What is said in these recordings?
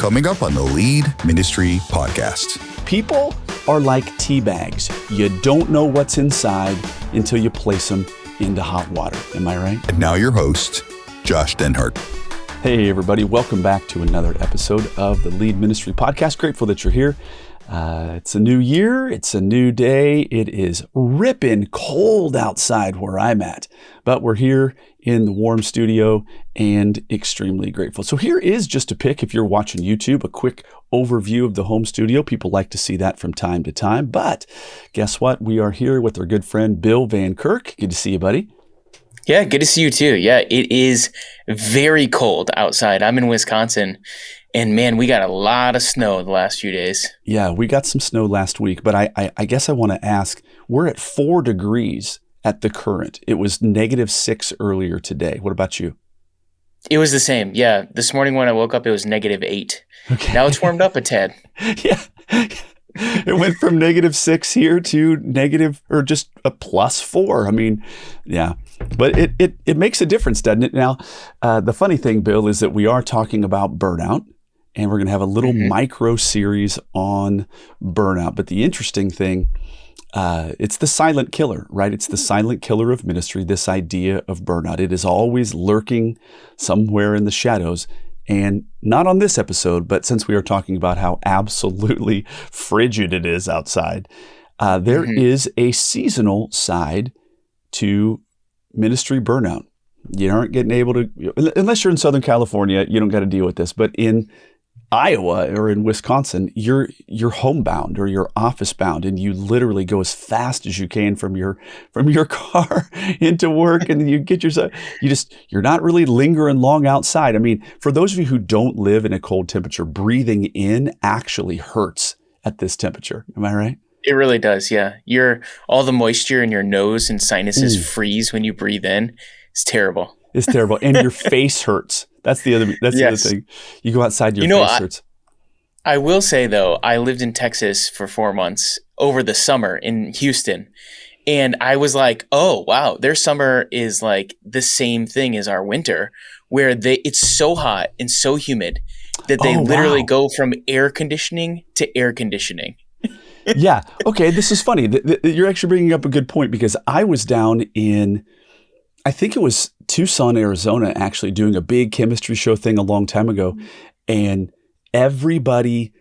coming up on the Lead Ministry Podcast. People are like tea bags. You don't know what's inside until you place them into hot water. Am I right? And now your host, Josh Denhart. Hey, everybody. Welcome back to another episode of the Lead Ministry Podcast. Grateful that you're here. It's a new year. It's a new day. It is ripping cold outside where I'm at, but we're here in the warm studio and extremely grateful. So here is just a pic, if you're watching YouTube, a quick overview of the home studio. People like to see that from time to time, but guess what? We are here with our good friend, Bill Van Kirk. Good to see you, buddy. Yeah, good to see you too. Yeah, it is very cold outside. I'm in Wisconsin. And man, we got a lot of snow the last few days. Yeah, we got some snow last week, but I guess I want to ask, we're at 4 degrees at the current. It was -6 earlier today. What about you? It was the same. Yeah, this morning when I woke up, it was -8. Okay. Now it's warmed up a tad. Yeah. It went from -6 here to negative or just a +4. I mean, yeah, but it makes a difference, doesn't it? Now, the funny thing, Bill, is that we are talking about burnout. And we're going to have a little micro series on burnout. But the interesting thing, it's the silent killer, right? It's the silent killer of ministry, this idea of burnout. It is always lurking somewhere in the shadows. And not on this episode, but since we are talking about how absolutely frigid it is outside, there is a seasonal side to ministry burnout. You aren't getting able to, unless you're in Southern California, you don't got to deal with this. But in Iowa or in Wisconsin, you're homebound or you're office bound, and you literally go as fast as you can from your car into work, and then you get yourself. You're not really lingering long outside. I mean, for those of you who don't live in a cold temperature, breathing in actually hurts at this temperature. Am I right? It really does. Yeah, all the moisture in your nose and sinuses freeze when you breathe in. It's terrible. It's terrible, and your face hurts. That's the other thing. You go outside, your face hurts. I will say, though, I lived in Texas for 4 months over the summer in Houston. And I was like, oh, wow, their summer is like the same thing as our winter, where it's so hot and so humid that they literally go from air conditioning to air conditioning. Yeah. Okay. This is funny. You're actually bringing up a good point, because I was down in, I think it was Tucson, Arizona, actually doing a big chemistry show thing a long time ago. And everybody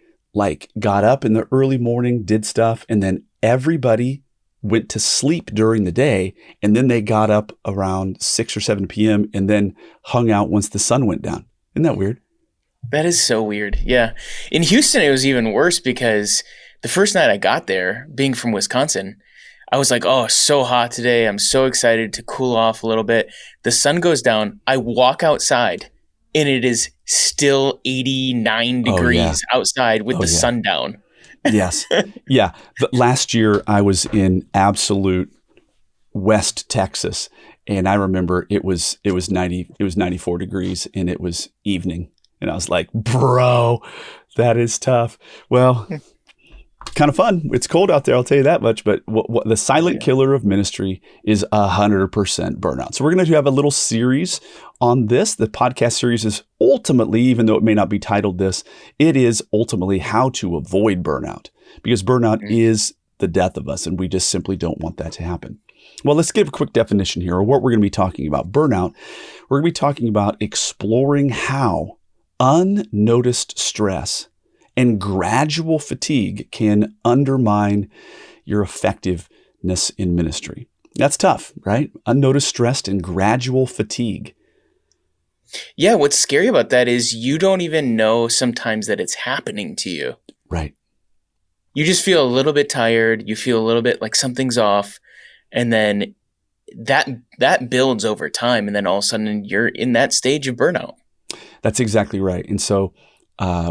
got up in the early morning, did stuff, and then everybody went to sleep during the day. And then they got up around 6 or 7 p.m. and then hung out once the sun went down. Isn't that weird? That is so weird. Yeah. In Houston, it was even worse, because the first night I got there, being from Wisconsin, I was like, oh, so hot today. I'm so excited to cool off a little bit. The sun goes down. I walk outside, and it is still 89 degrees outside with the sun down. Yes. Yeah. But last year, I was in absolute West Texas, and I remember it was 94 degrees, and it was evening. And I was like, bro, that is tough. Well, kind of fun. It's cold out there, I'll tell you that much. But what the silent killer of ministry is 100% burnout. So we're going to have a little series on this. The podcast series is ultimately, even though it may not be titled this, it is ultimately how to avoid burnout, because burnout is the death of us, and we just simply don't want that to happen. Well, let's give a quick definition here of what we're going to be talking about. Burnout, we're going to be talking about exploring how unnoticed stress and gradual fatigue can undermine your effectiveness in ministry. That's tough, right? Unnoticed stress and gradual fatigue. Yeah, what's scary about that is you don't even know sometimes that it's happening to you. Right. You just feel a little bit tired. You feel a little bit like something's off. And then that builds over time. And then all of a sudden you're in that stage of burnout. That's exactly right. And so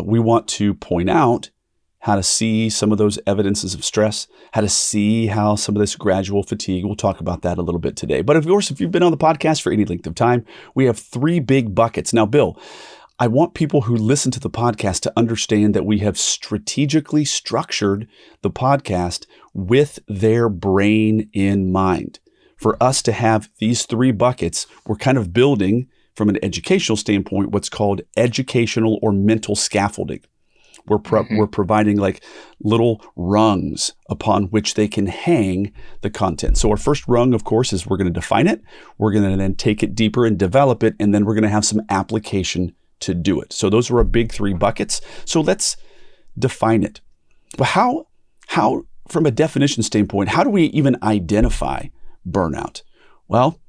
we want to point out how to see some of those evidences of stress, how to see how some of this gradual fatigue. We'll talk about that a little bit today. But of course, if you've been on the podcast for any length of time, we have 3 big buckets. Now, Bill, I want people who listen to the podcast to understand that we have strategically structured the podcast with their brain in mind. For us to have these 3 buckets, we're kind of building from an educational standpoint, what's called educational or mental scaffolding. We're providing like little rungs upon which they can hang the content. So our first rung, of course, is we're going to define it. We're going to then take it deeper and develop it. And then we're going to have some application to do it. So those are our big 3 buckets. So let's define it. But how, from a definition standpoint, how do we even identify burnout? Well,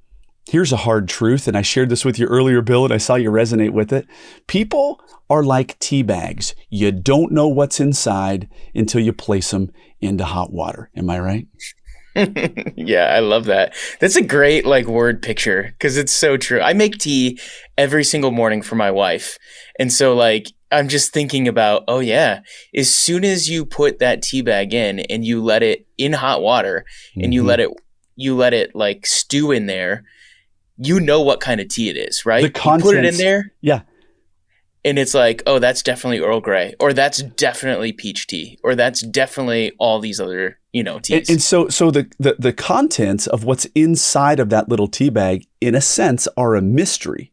here's a hard truth, and I shared this with you earlier, Bill, and I saw you resonate with it. People are like tea bags. You don't know what's inside until you place them into hot water. Am I right? Yeah, I love that. That's a great word picture because it's so true. I make tea every single morning for my wife. And so I'm just thinking about, oh yeah, as soon as you put that tea bag in and you let it in hot water and you let it stew in there, you know what kind of tea it is, right? The contents, you put it in there. Yeah. And it's like, oh, that's definitely Earl Grey, or that's definitely peach tea, or that's definitely all these other, teas. And so the contents of what's inside of that little tea bag, in a sense, are a mystery.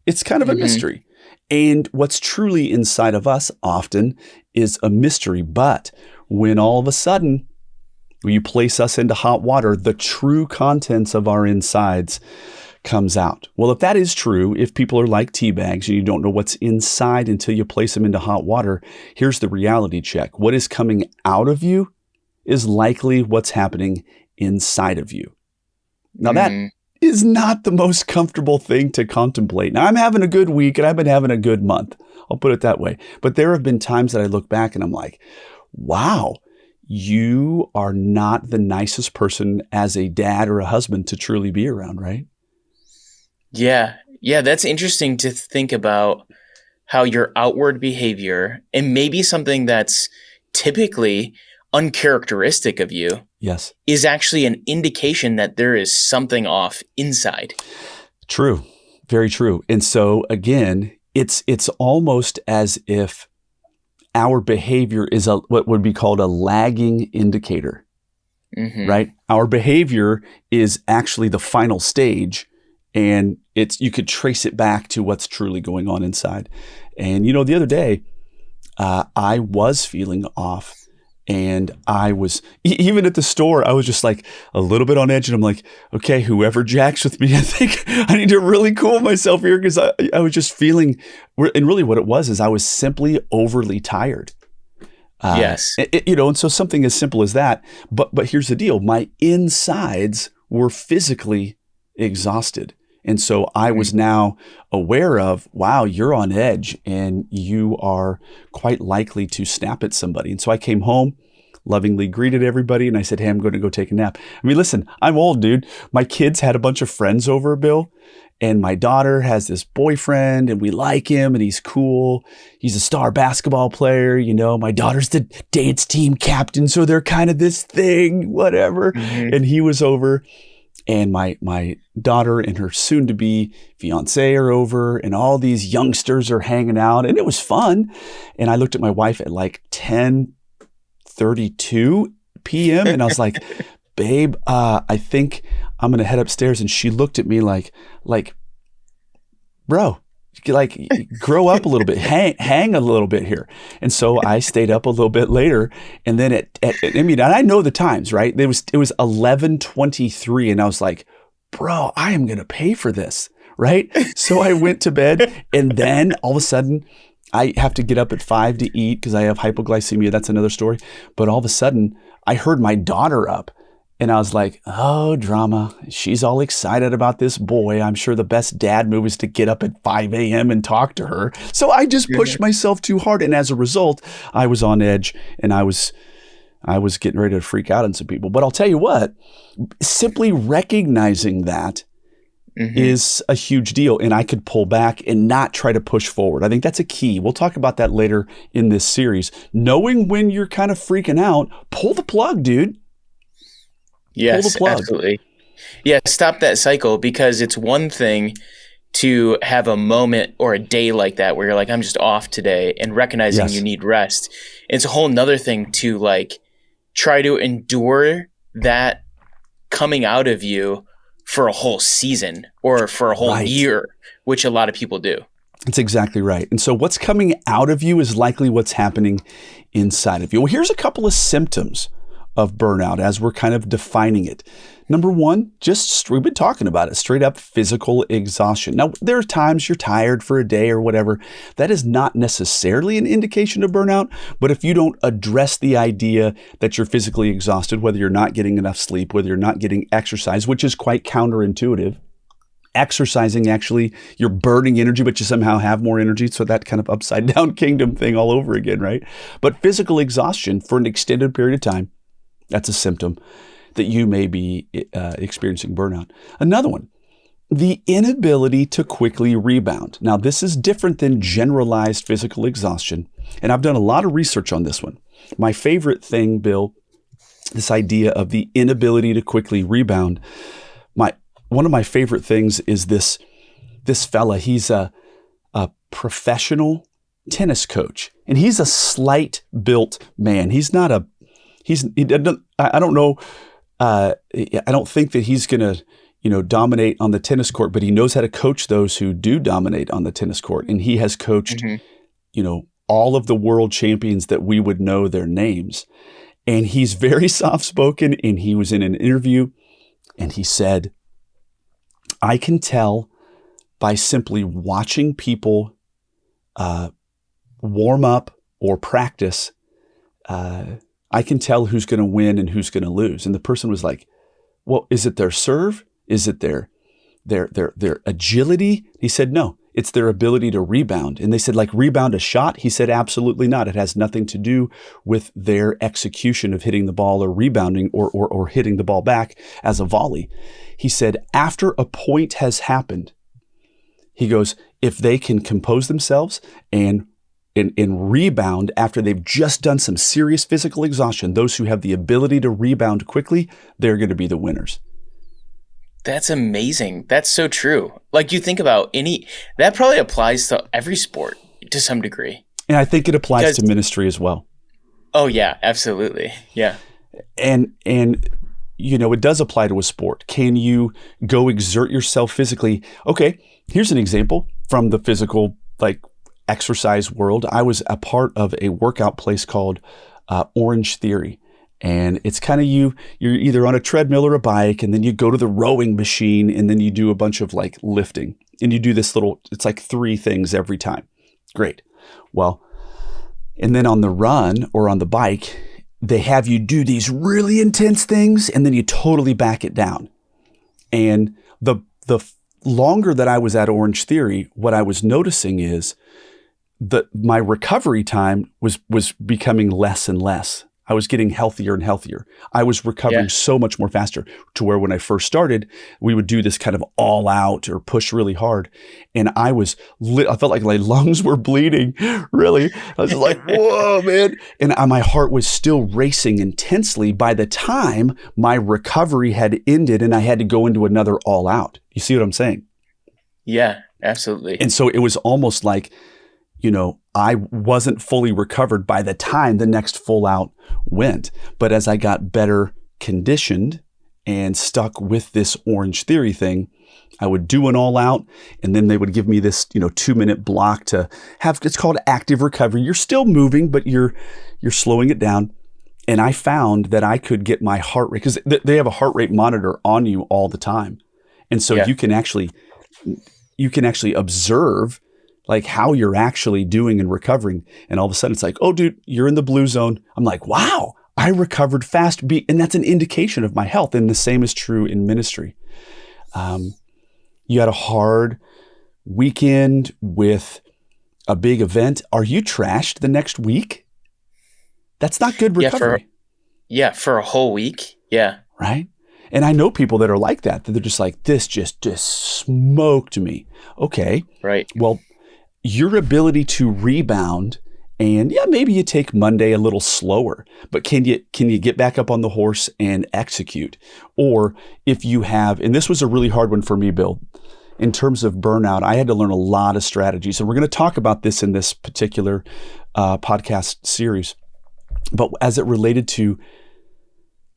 It's kind of a mystery. And what's truly inside of us often is a mystery. But when all of a sudden you place us into hot water, the true contents of our insides comes out. Well, if that is true, if people are like tea bags and you don't know what's inside until you place them into hot water, here's the reality check. What is coming out of you is likely what's happening inside of you. Now, that is not the most comfortable thing to contemplate. Now, I'm having a good week and I've been having a good month. I'll put it that way. But there have been times that I look back and I'm like, wow, you are not the nicest person as a dad or a husband to truly be around, right? Yeah. That's interesting to think about how your outward behavior, and maybe something that's typically uncharacteristic of you, yes, is actually an indication that there is something off inside. True. Very true. And so again, it's almost as if our behavior is what would be called a lagging indicator, right? Our behavior is actually the final stage. And you could trace it back to what's truly going on inside. And, the other day, I was feeling off, and I was, even at the store, I was just like a little bit on edge. And I'm like, okay, whoever jacks with me, I think I need to really cool myself here, because I was just feeling, and really what it was is I was simply overly tired. Yes. And so something as simple as that. But here's the deal. My insides were physically exhausted. And so I was now aware of, wow, you're on edge and you are quite likely to snap at somebody. And so I came home, lovingly greeted everybody, and I said, hey, I'm going to go take a nap. I mean, listen, I'm old, dude. My kids had a bunch of friends over, Bill, and my daughter has this boyfriend and we like him and he's cool. He's a star basketball player. My daughter's the dance team captain. So they're kind of this thing, whatever. And he was over. And my daughter and her soon-to-be fiance are over, and all these youngsters are hanging out, and it was fun. And I looked at my wife at 10:32 p.m. and I was like, babe, I think I'm going to head upstairs. And she looked at me like, bro, grow up a little bit, hang a little bit here. And so I stayed up a little bit later, and then and I know the times, right? It was 11:23, and I was like, bro, I am going to pay for this, right? So I went to bed, and then all of a sudden I have to get up at 5 to eat because I have hypoglycemia. That's another story. But all of a sudden I heard my daughter up. And I was like, oh, drama. She's all excited about this boy. I'm sure the best dad move is to get up at 5 a.m. and talk to her. So I just pushed myself too hard. And as a result, I was on edge, and I was getting ready to freak out on some people. But I'll tell you what, simply recognizing that is a huge deal. And I could pull back and not try to push forward. I think that's a key. We'll talk about that later in this series. Knowing when you're kind of freaking out, pull the plug, dude. Yes, absolutely. Yeah, stop that cycle, because it's one thing to have a moment or a day like that where you're like, I'm just off today, and recognizing you need rest. It's a whole nother thing to try to endure that coming out of you for a whole season or for a whole Right. year, which a lot of people do. That's exactly right. And so what's coming out of you is likely what's happening inside of you. Well, here's a couple of symptoms of burnout as we're kind of defining it. Number one, we've been talking about it, straight up physical exhaustion. Now, there are times you're tired for a day or whatever. That is not necessarily an indication of burnout, but if you don't address the idea that you're physically exhausted, whether you're not getting enough sleep, whether you're not getting exercise, which is quite counterintuitive, exercising, actually, you're burning energy, but you somehow have more energy. So that kind of upside down kingdom thing all over again, right? But physical exhaustion for an extended period of time, that's a symptom that you may be experiencing burnout. Another one, the inability to quickly rebound. Now, this is different than generalized physical exhaustion. And I've done a lot of research on this one. My favorite thing, Bill, this idea of the inability to quickly rebound. One of my favorite things is this fella. He's a professional tennis coach, and he's a slight built man. I don't know. I don't think that he's going to, dominate on the tennis court, but he knows how to coach those who do dominate on the tennis court. And he has coached, all of the world champions that we would know their names. And he's very soft-spoken, and he was in an interview and he said, I can tell by simply watching people warm up or practice, I can tell who's going to win and who's going to lose. And the person was like, well, is it their serve? Is it their agility? He said, no, it's their ability to rebound. And they said, like, rebound a shot? He said, absolutely not. It has nothing to do with their execution of hitting the ball or rebounding or hitting the ball back as a volley. He said, after a point has happened, he goes, if they can compose themselves and rebound after they've just done some serious physical exhaustion, those who have the ability to rebound quickly, they're going to be the winners. That's amazing. That's so true. Like, you think about that probably applies to every sport to some degree. And I think it applies to ministry as well. Oh yeah, absolutely. Yeah. And it does apply to a sport. Can you go exert yourself physically? Okay, here's an example from the physical, exercise world. I was a part of a workout place called Orange Theory. And it's kind of you're either on a treadmill or a bike, and then you go to the rowing machine, and then you do a bunch of lifting. And you do this it's like 3 things every time. Great. Well, and then on the run or on the bike, they have you do these really intense things, and then you totally back it down. And the longer that I was at Orange Theory, what I was noticing is that my recovery time was becoming less and less. I was getting healthier and healthier. I was recovering so much more faster, to where when I first started, we would do this kind of all out or push really hard. And I felt like my lungs were bleeding, really. I was like, whoa, man. And my heart was still racing intensely by the time my recovery had ended and I had to go into another all out. You see what I'm saying? Yeah, absolutely. And so it was almost like, I wasn't fully recovered by the time the next full out went. But as I got better conditioned and stuck with this Orange Theory thing, I would do an all out, and then they would give me this, 2-minute block to have. It's called active recovery. You're still moving, but you're slowing it down. And I found that I could get my heart rate, because they have a heart rate monitor on you all the time. And so you can actually observe how you're actually doing and recovering. And all of a sudden it's like, oh, dude, you're in the blue zone. I'm like, wow, I recovered fast. And that's an indication of my health. And the same is true in ministry. You had a hard weekend with a big event. Are you trashed the next week? That's not good recovery. For a whole week. Yeah. Right. And I know people that are like that they're just like, this just smoked me. Okay. Right. Well, your ability to rebound, and maybe you take Monday a little slower, but can you get back up on the horse and execute? Or if you have, and this was a really hard one for me, Bill, in terms of burnout, I had to learn a lot of strategies. And we're going to talk about this in this particular podcast series. But as it related to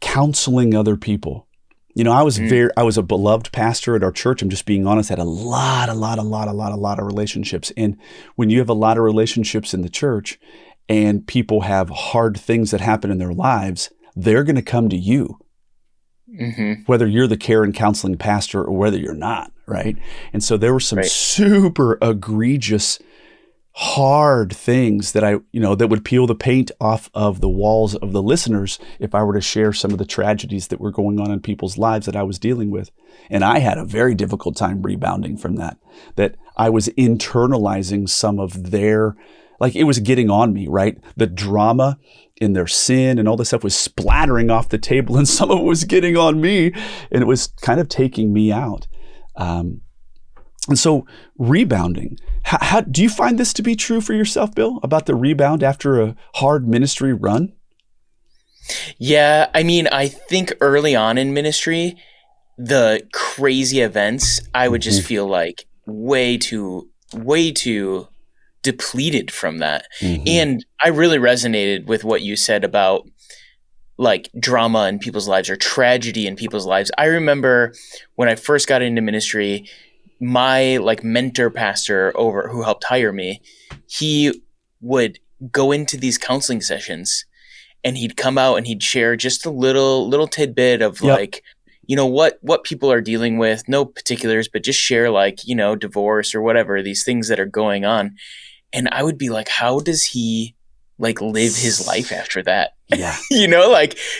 counseling other people, I was a beloved pastor at our church. I'm just being honest. I had a lot of relationships. And when you have a lot of relationships in the church and people have hard things that happen in their lives, they're going to come to you, whether you're the care and counseling pastor or whether you're not, right? And so there were some super egregious, hard things that that would peel the paint off of the walls of the listeners if I were to share some of the tragedies that were going on in people's lives that I was dealing with. And I had a very difficult time rebounding from that I was internalizing some of their, like, it was getting on me, right? The drama in their sin and all this stuff was splattering off the table, and some of it was getting on me, and it was kind of taking me out. And so rebounding, how do you find this to be true for yourself, Bill, about the rebound after a hard ministry run? Yeah, I mean, I think early on in ministry, the crazy events, I would just feel like way too depleted from that. And I really resonated with what you said about like drama in people's lives or tragedy in people's lives. I remember when I first got into ministry, my like mentor pastor who helped hire me, he would go into these counseling sessions and he'd come out and he'd share just a little tidbit of like, what people are dealing with, no particulars, but just share like, divorce or whatever, these things that are going on. And I would be like, how does he like live his life after that? Yeah.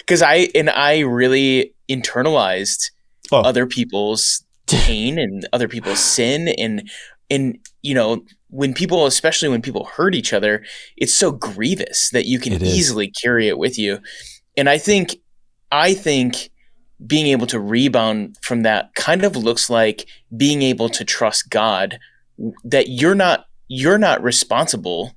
Cause I really internalized other people's pain and other people's sin. And especially when people hurt each other, it's so grievous that you can easily carry it with you. And I think being able to rebound from that kind of looks like being able to trust God that you're not responsible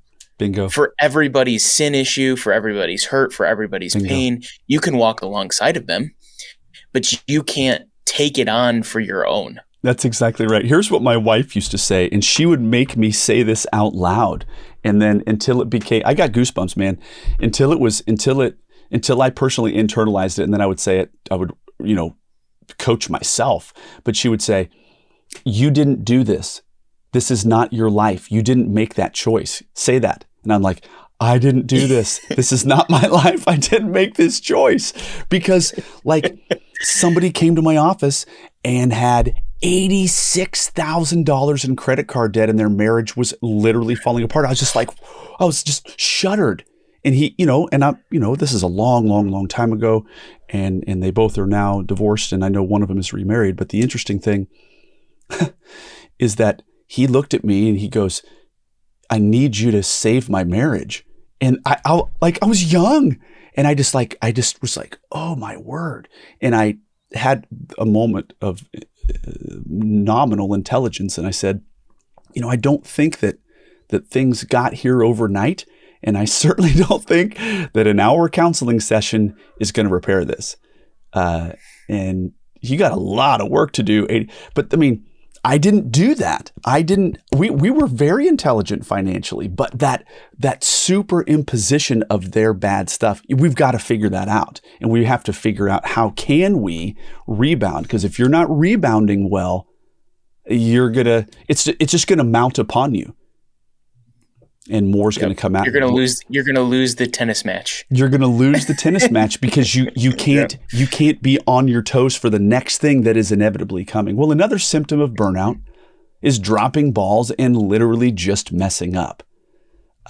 for everybody's sin issue, for everybody's hurt, for everybody's pain. You can walk alongside of them, but you can't take it on for your own. That's exactly right. Here's what my wife used to say, and she would make me say this out loud. And then until it became, I got goosebumps, man, until I personally internalized it. And then I would say it, I would, coach myself, but she would say, you didn't do this. This is not your life. You didn't make that choice. Say that. And I'm like, I didn't do this. This is not my life. I didn't make this choice. Because like somebody came to my office and had $86,000 in credit card debt and their marriage was literally falling apart. I was just shuddered. And he, this is a long time ago, and they both are now divorced, and I know one of them is remarried. But the interesting thing is that he looked at me and he goes, I need you to save my marriage. And I was young, and I just was like, oh my word. And I had a moment of nominal intelligence, and I said, I don't think that things got here overnight, and I certainly don't think that an hour counseling session is going to repair this. And you got a lot of work to do. But I mean, I didn't do that. We were very intelligent financially, but that superimposition of their bad stuff, we've got to figure that out. And we have to figure out how can we rebound? Because if you're not rebounding well, it's just going to mount upon you. And more's going to come out. You're going to lose the tennis match. You're going to lose the tennis match because you can't be on your toes for the next thing that is inevitably coming. Well, another symptom of burnout is dropping balls and literally just messing up.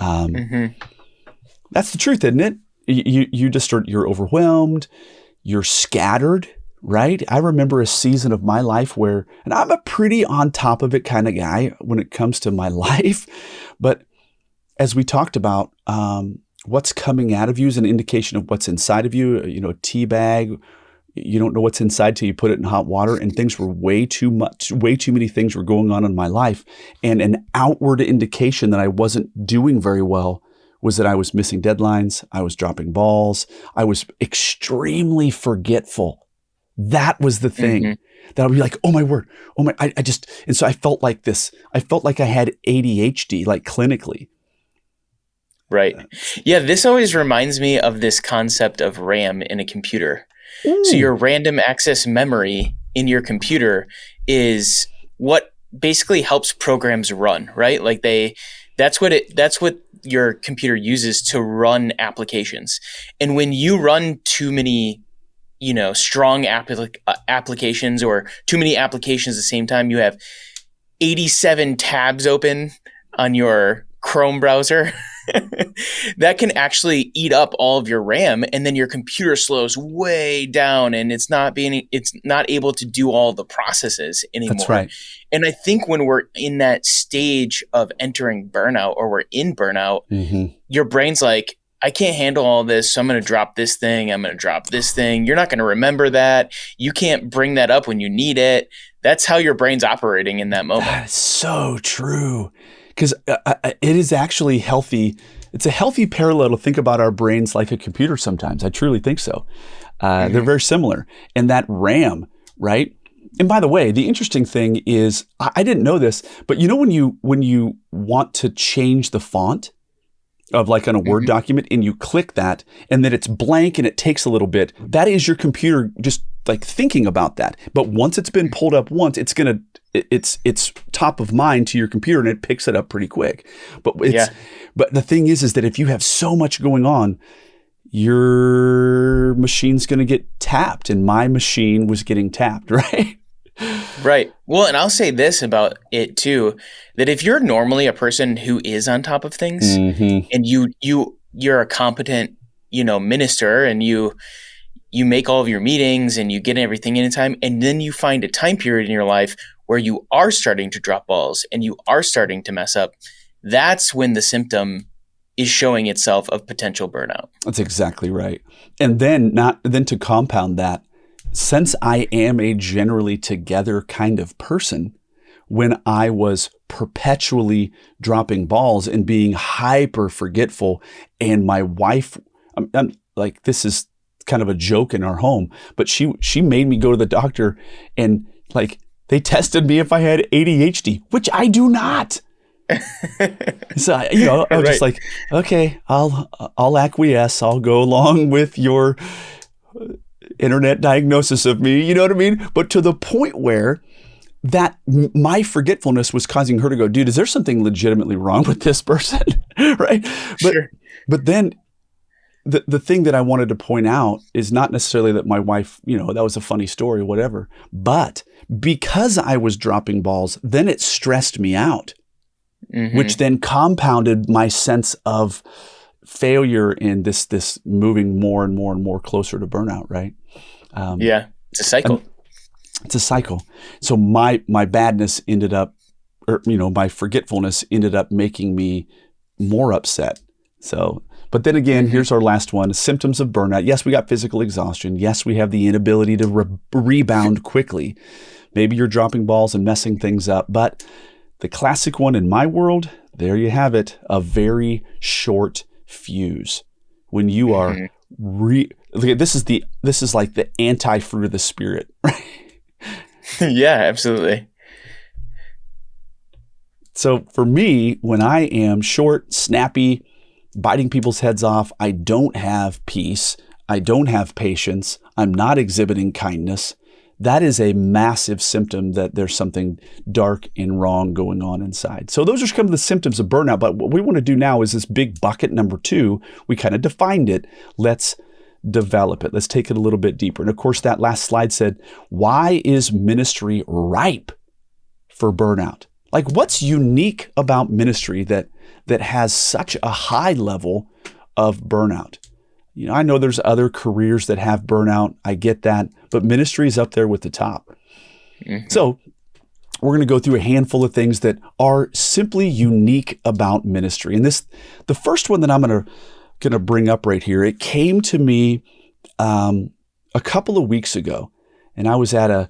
That's the truth, isn't it? You're overwhelmed, you're scattered, right? I remember a season of my life where, and I'm a pretty on top of it kind of guy when it comes to my life, but as we talked about, what's coming out of you is an indication of what's inside of you. A tea bag, you don't know what's inside till you put it in hot water, and things were way too many things were going on in my life. And an outward indication that I wasn't doing very well was that I was missing deadlines. I was dropping balls. I was extremely forgetful. That was the thing. That I'd be like, oh my word, and so I felt like this. I felt like I had ADHD, like clinically. Right. Yeah, this always reminds me of this concept of RAM in a computer. So Ooh. your random access memory in your computer is what basically helps programs run, right? Like that's what your computer uses to run applications. And when you run too many, strong applications or too many applications at the same time, you have 87 tabs open on your Chrome browser. That can actually eat up all of your RAM, and then your computer slows way down, and it's not able to do all the processes anymore. That's right. And I think when we're in that stage of entering burnout, or we're in burnout, your brain's like, I can't handle all this, so I'm going to drop this thing. I'm going to drop this thing. You're not going to remember that. You can't bring that up when you need it. That's how your brain's operating in that moment. That is so true. Because it is actually healthy. It's a healthy parallel to think about our brains like a computer sometimes. I truly think so. They're very similar. And that RAM, right? And by the way, the interesting thing is, I didn't know this, but when you want to change the font of like on a Word document, and you click that, and then it's blank and it takes a little bit, that is your computer just like thinking about that. But once it's been pulled up once, it's top of mind to your computer, and it picks it up pretty quick. But the thing is that if you have so much going on, your machine's going to get tapped, and my machine was getting tapped, right? Right. Well, and I'll say this about it too, that if you're normally a person who is on top of things, and you're a competent, minister, and you make all of your meetings and you get everything in time, and then you find a time period in your life where you are starting to drop balls and you are starting to mess up, that's when the symptom is showing itself of potential burnout. That's exactly right. And then to compound that, since I am a generally together kind of person, when I was perpetually dropping balls and being hyper forgetful, and my wife, I'm like, this is kind of a joke in our home, but she made me go to the doctor, and like they tested me if I had ADHD, which I do not. So I was just like, okay, I'll acquiesce. I'll go along with your internet diagnosis of me, you know what I mean? But to the point where that my forgetfulness was causing her to go, dude, is there something legitimately wrong with this person? Right? But then the thing that I wanted to point out is not necessarily that my wife, that was a funny story, whatever, but because I was dropping balls, then it stressed me out, which then compounded my sense of failure in this moving more and more and more closer to burnout, right? It's a cycle. It's a cycle. So my badness ended up, my forgetfulness ended up making me more upset. So, but then again, here's our last one: symptoms of burnout. Yes, we got physical exhaustion. Yes, we have the inability to rebound quickly. Maybe you're dropping balls and messing things up, but the classic one in my world, there you have it: a very short fuse. When you are this is like the anti-fruit of the spirit, right? Yeah, absolutely. So for me, when I am short, snappy, biting people's heads off, I don't have peace, I don't have patience, I'm not exhibiting kindness, that is a massive symptom that there's something dark and wrong going on inside. So those are kind of the symptoms of burnout. But what we want to do now is this big bucket number 2. We kind of defined it. Let's develop it. Let's take it a little bit deeper. And of course, that last slide said, why is ministry ripe for burnout? Like, what's unique about ministry that has such a high level of burnout? I know there's other careers that have burnout. I get that, but ministry is up there with the top. So we're going to go through a handful of things that are simply unique about ministry. And the first one that I'm going to bring up right here, it came to me a couple of weeks ago, and I was at a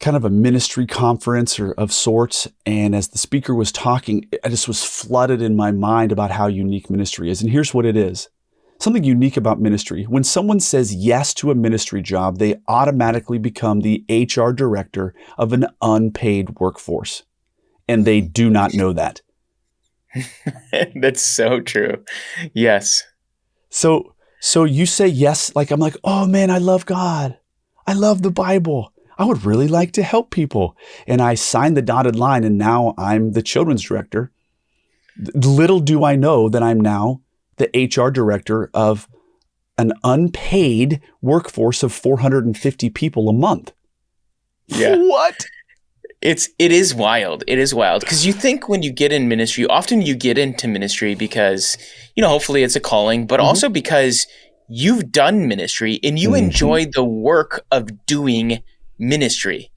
kind of a ministry conference or of sorts. And as the speaker was talking, I just was flooded in my mind about how unique ministry is. And here's what it is. Something unique about ministry. When someone says yes to a ministry job, they automatically become the HR director of an unpaid workforce. And they do not know that. That's so true. Yes. So So you say yes, like I'm like, oh man, I love God. I love the Bible. I would really like to help people. And I signed the dotted line, and now I'm the children's director. Little do I know that I'm now the HR director of an unpaid workforce of 450 people a month. Yeah. What? It is wild. It is wild. Because you think when you get in ministry, often you get into ministry because, hopefully it's a calling, but also because you've done ministry and you enjoy the work of doing ministry.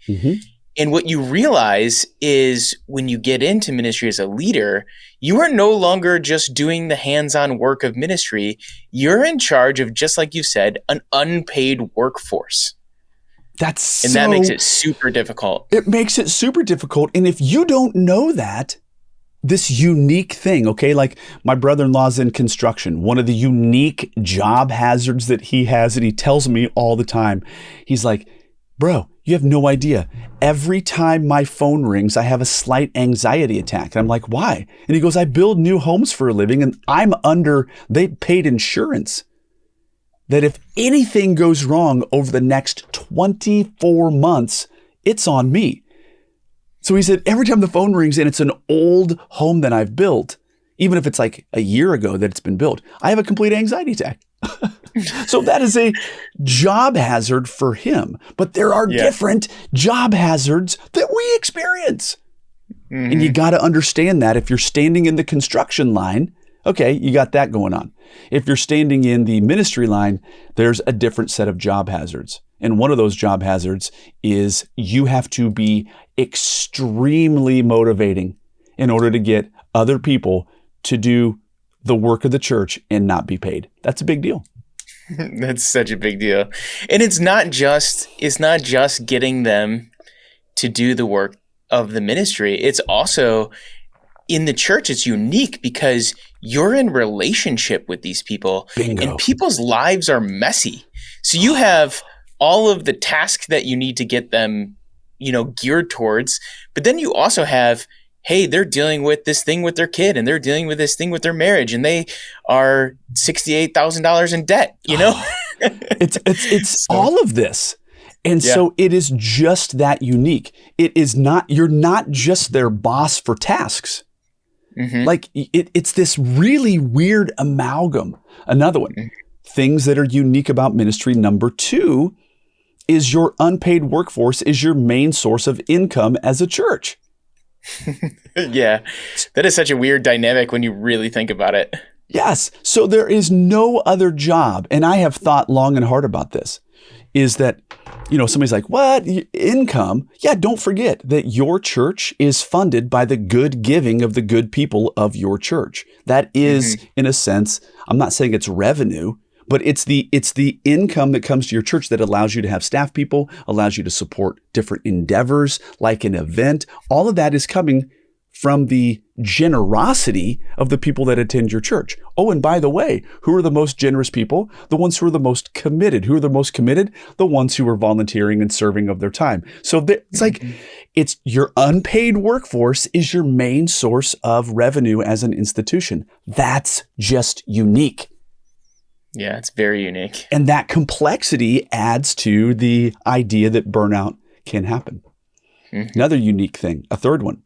And what you realize is when you get into ministry as a leader, you are no longer just doing the hands-on work of ministry. You're in charge of, just like you said, an unpaid workforce. And that makes it super difficult. It makes it super difficult. And if you don't know that, this unique thing, okay, like my brother-in-law's in construction, one of the unique job hazards that he has, and he tells me all the time, he's like, bro, you have no idea. Every time my phone rings, I have a slight anxiety attack. And I'm like, why? And he goes, I build new homes for a living, and they paid insurance that if anything goes wrong over the next 24 months, it's on me. So he said, every time the phone rings and it's an old home that I've built, even if it's like a year ago that it's been built, I have a complete anxiety attack. So that is a job hazard for him. But there are different job hazards that we experience. And you got to understand that if you're standing in the construction line, okay, you got that going on. If you're standing in the ministry line, there's a different set of job hazards. And one of those job hazards is you have to be extremely motivating in order to get other people to do the work of the church and not be paid. That's a big deal. That's such a big deal. And it's not just getting them to do the work of the ministry. It's also in the church, it's unique because you're in relationship with these people. Bingo. And people's lives are messy. So you have all of the tasks that you need to get them, geared towards, but then you also have, hey, they're dealing with this thing with their kid, and they're dealing with this thing with their marriage, and they are $68,000 in debt, It's all of this. And so it is just that unique. You're not just their boss for tasks. Like it's this really weird amalgam. Another one, things that are unique about ministry. Number 2 is your unpaid workforce is your main source of income as a church. Yeah, that is such a weird dynamic when you really think about it. Yes. So there is no other job. And I have thought long and hard about this, is that, somebody's like, what? Income? Yeah, don't forget that your church is funded by the good giving of the good people of your church. That is, in a sense, I'm not saying it's revenue, but it's the income that comes to your church that allows you to have staff people, allows you to support different endeavors like an event. All of that is coming from the generosity of the people that attend your church. Oh, and by the way, who are the most generous people? The ones who are the most committed. Who are the most committed? The ones who are volunteering and serving of their time. So it's like, it's your unpaid workforce is your main source of revenue as an institution. That's just unique. Yeah, it's very unique. And that complexity adds to the idea that burnout can happen. Another unique thing, a third one.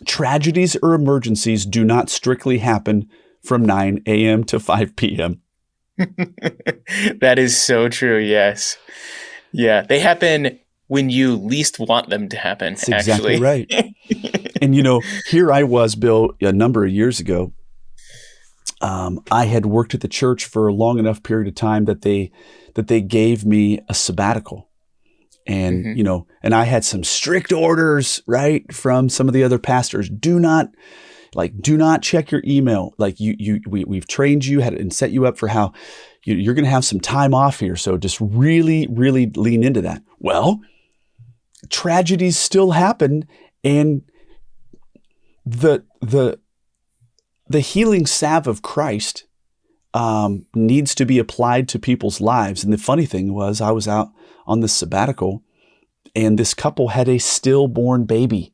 Tragedies or emergencies do not strictly happen from 9 a.m. to 5 p.m. That is so true. Yes. Yeah. They happen when you least want them to happen. That's exactly right. And, here I was, Bill, a number of years ago. I had worked at the church for a long enough period of time that they gave me a sabbatical. And, and I had some strict orders, right, from some of the other pastors. Do not check your email. Like we've trained you and set you up for how you're going to have some time off here. So just really, really lean into that. Well, tragedies still happen, and the healing salve of Christ needs to be applied to people's lives. And the funny thing was, I was out on this sabbatical, and this couple had a stillborn baby.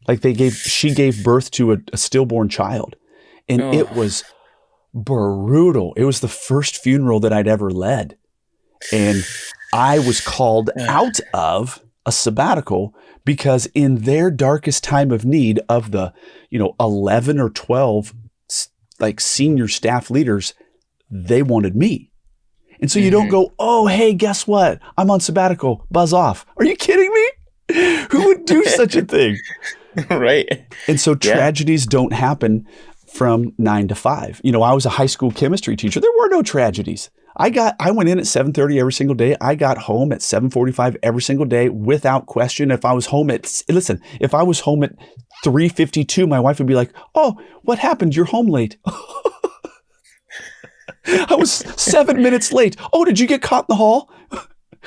Like she gave birth to a stillborn child. And it was brutal. It was the first funeral that I'd ever led. And I was called out of a sabbatical because in their darkest time of need of the, 11 or 12 like senior staff leaders, they wanted me. And so you don't go, oh, hey, guess what? I'm on sabbatical. Buzz off. Are you kidding me? Who would do such a thing? Right. And so tragedies don't happen from 9 to 5. I was a high school chemistry teacher. There were no tragedies. I went in at 7:30 every single day. I got home at 7:45 every single day without question. If I was home at 3:52, my wife would be like, oh, what happened? You're home late. I was 7 minutes late. Oh, did you get caught in the hall?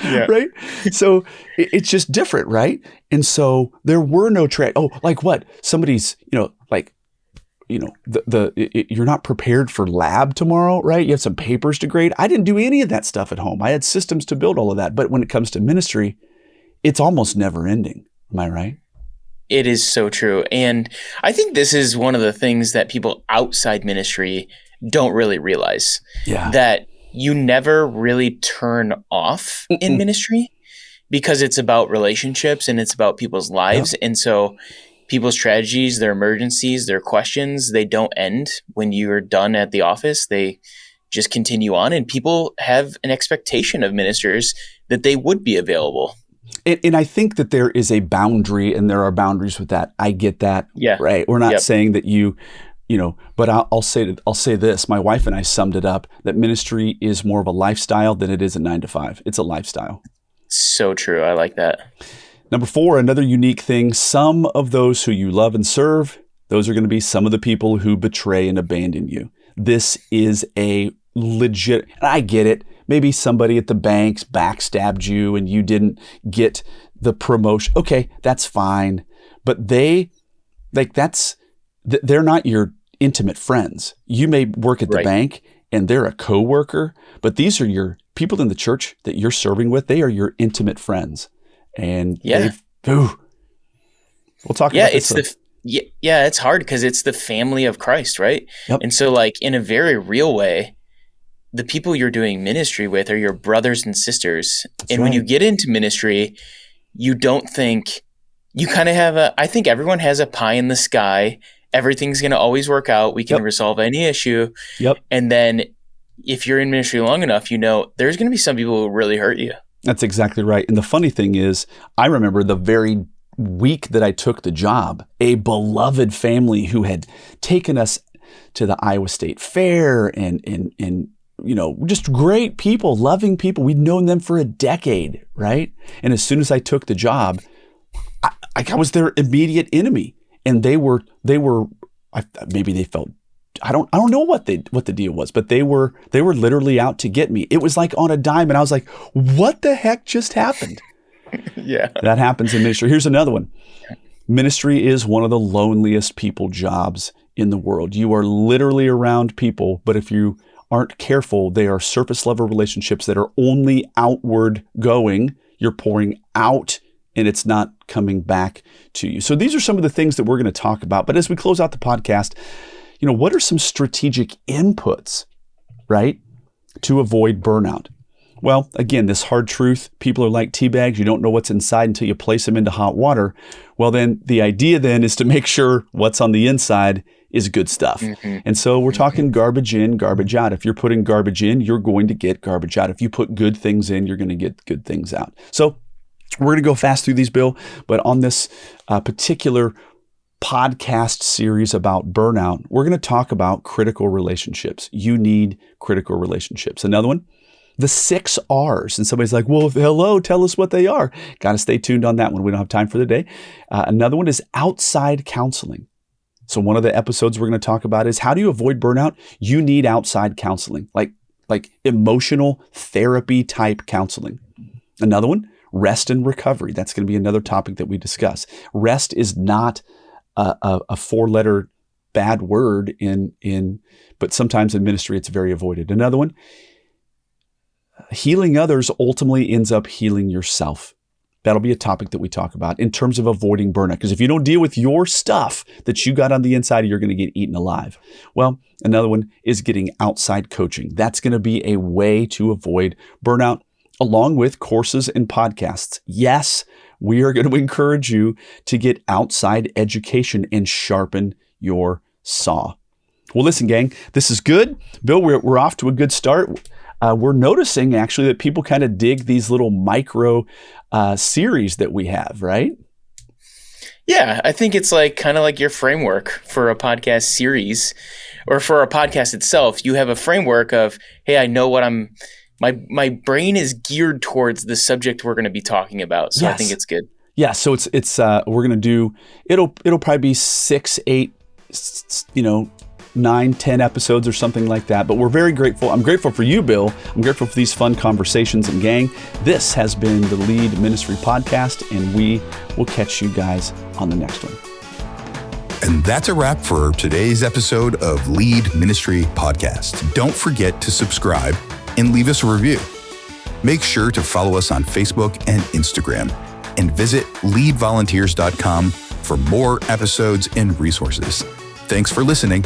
Yeah. Right. So it's just different. Right. And so there were no like what? Somebody's, you're not prepared for lab tomorrow, right? You have some papers to grade. I didn't do any of that stuff at home. I had systems to build all of that. But when it comes to ministry, it's almost never ending. Am I right? It is so true. And I think this is one of the things that people outside ministry don't really realize. Yeah. That you never really turn off in ministry because it's about relationships and it's about people's lives. Yep. And so people's tragedies, their emergencies, their questions, they don't end when you're done at the office. They just continue on, and people have an expectation of ministers that they would be available. And I think that there is a boundary, and there are boundaries with that. I get that. Yeah. Right. We're not saying that but I'll say this. My wife and I summed it up that ministry is more of a lifestyle than it is a 9 to 5. It's a lifestyle. So true. I like that. Number 4, another unique thing. Some of those who you love and serve, those are going to be some of the people who betray and abandon you. This is a legit, and I get it. Maybe somebody at the banks backstabbed you and you didn't get the promotion. Okay, that's fine. But they're not your intimate friends. You may work at the bank and they're a coworker, but these are your people in the church that you're serving with. They are your intimate friends. And we'll talk about this. It's hard because it's the family of Christ, right? Yep. And so like in a very real way, the people you're doing ministry with are your brothers and sisters. That's and when you get into ministry, you don't think you kind of have I think everyone has a pie in the sky. Everything's going to always work out. We can resolve any issue. Yep. And then if you're in ministry long enough, there's going to be some people who really hurt you. That's exactly right. And the funny thing is, I remember the very week that I took the job, a beloved family who had taken us to the Iowa State Fair and just great people, loving people. We'd known them for a decade, right? And as soon as I took the job, I was their immediate enemy. And they were maybe they felt, I don't know what the deal was, but they were literally out to get me. It was like on a dime, and I was like, what the heck just happened? Yeah. That happens in ministry. Here's another one. Ministry is one of the loneliest people jobs in the world. You are literally around people, but if you aren't careful, they are surface level relationships that are only outward going. You're pouring out and it's not coming back to you. So these are some of the things that we're going to talk about. But as we close out the podcast, what are some strategic inputs, right, to avoid burnout? Well, again, this hard truth, people are like tea bags. You don't know what's inside until you place them into hot water. Well, then the idea then is to make sure what's on the inside is good stuff. Mm-hmm. And so we're talking garbage in, garbage out. If you're putting garbage in, you're going to get garbage out. If you put good things in, you're going to get good things out. So we're going to go fast through these, Bill, but on this particular podcast series about burnout, we're going to talk about critical relationships. You need critical relationships. Another one, the 6 R's. And somebody's like, well, hello, tell us what they are. Got to stay tuned on that one. We don't have time for the day. Another one is outside counseling. So one of the episodes we're going to talk about is how do you avoid burnout? You need outside counseling, like emotional therapy type counseling. Another one, rest and recovery. That's going to be another topic that we discuss. Rest is not a 4-letter bad word but sometimes in ministry it's very avoided. Another one, healing others ultimately ends up healing yourself that'll be a topic that we talk about in terms of avoiding burnout. Because if you don't deal with your stuff that you got on the inside, you're going to get eaten alive. Well, another one is getting outside coaching. That's going to be a way to avoid burnout, along with courses and podcasts. Yes, we are going to encourage you to get outside education and sharpen your saw. Well, listen, gang, this is good. Bill, we're off to a good start. We're noticing actually that people kind of dig these little micro series that we have, right? Yeah, I think it's kind of like your framework for a podcast series, or for a podcast itself. You have a framework of, hey, I know what my brain is geared towards the subject we're going to be talking about. So yes. I think it's good. Yeah. So it's we're going to do, it'll probably be 6, 8, 9, 10 episodes or something like that. But we're very grateful. I'm grateful for you, Bill. I'm grateful for these fun conversations. And gang, this has been the Lead Ministry Podcast, and we will catch you guys on the next one. And that's a wrap for today's episode of Lead Ministry Podcast. Don't forget to subscribe and leave us a review. Make sure to follow us on Facebook and Instagram, and visit leadvolunteers.com for more episodes and resources. Thanks for listening.